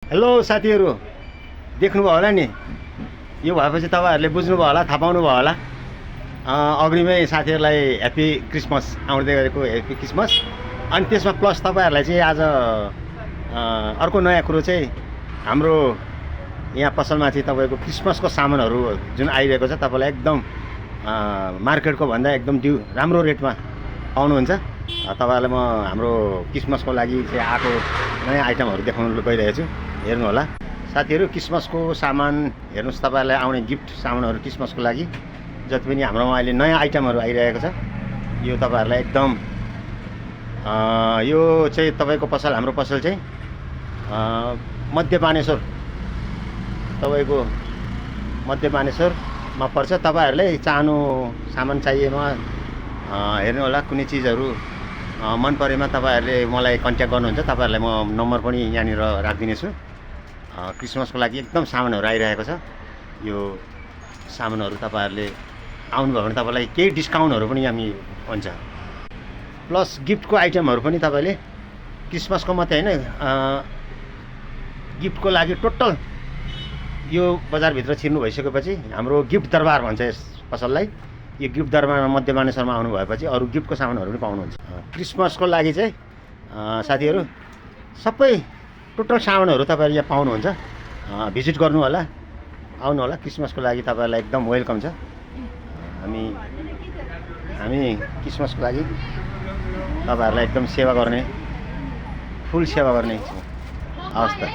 Hello साथीहरू, देख्नुभयो होला नि। यो भएपछि तपाईँहरूले बुझ्नुभयो होला, थाहा पाउनुभयो होला। अग्रिमै साथीहरूलाई ह्याप्पी क्रिसमस आउँदै गरेको ह्याप्पी क्रिसमस। अनि त्यसमा प्लस तपाईँहरूलाई चाहिँ आज अर्को नयाँ कुरो चाहिँ हाम्रो यहाँ पसलमा चाहिँ तपाईँको क्रिसमसको सामानहरू जुन आइरहेको छ तपाईँलाई एकदम मार्केटको भन्दा एकदम राम्रो रेटमा पाउनुहुन्छ। तपाईँहरूलाई म हाम्रो क्रिसमसको लागि चाहिँ आएको नयाँ आइटमहरू देखाउनु गइरहेको छु। हेर्नु होला साथीहरू, क्रिसमसको सामान हेर्नुहोस्। तपाईँहरूलाई आउने गिफ्ट सामानहरू क्रिसमसको लागि जति पनि हाम्रोमा अहिले नयाँ आइटमहरू आइरहेको छ, यो तपाईँहरूलाई एकदम यो चाहिँ तपाईँको पसल, हाम्रो पसल चाहिँ मध्य बानेश्वर, तपाईँको मध्य बानेश्वरमा पर्छ। तपाईँहरूले चाहनु सामान चाहिएमा हेर्नु होला। कुनै चिजहरू मन परेमा तपाईँहरूले मलाई कन्ट्याक्ट गर्नुहुन्छ। तपाईँहरूलाई म नम्बर पनि यहाँनिर राखिदिनेछु। क्रिसमसको लागि एकदम सामानहरू आइरहेको छ। यो सामानहरू तपाईँहरूले आउनुभयो भने तपाईँलाई केही डिस्काउन्टहरू पनि हामी हुन्छ। प्लस गिफ्टको आइटमहरू पनि तपाईँले क्रिसमसको मात्रै होइन, गिफ्टको लागि टोटल यो बजारभित्र छिर्नु भइसकेपछि हाम्रो गिफ्ट दरबार भन्छ यस पसललाई। यो गिफ्ट दरबारमा मध्य बानेश्वरमा आउनु भएपछि अरू गिफ्टको सामानहरू पनि पाउनुहुन्छ। क्रिसमसको लागि चाहिँ साथीहरू सबै टोटल सामानहरू तपाईँहरू यहाँ पाउनुहुन्छ। भिजिट गर्नु होला, आउनु होला। क्रिसमसको लागि तपाईँहरूलाई एकदम वेलकम छ। हामी क्रिसमसको लागि तपाईँहरूलाई एकदम सेवा गर्ने, फुल सेवा गर्ने छौँ। हवस् त।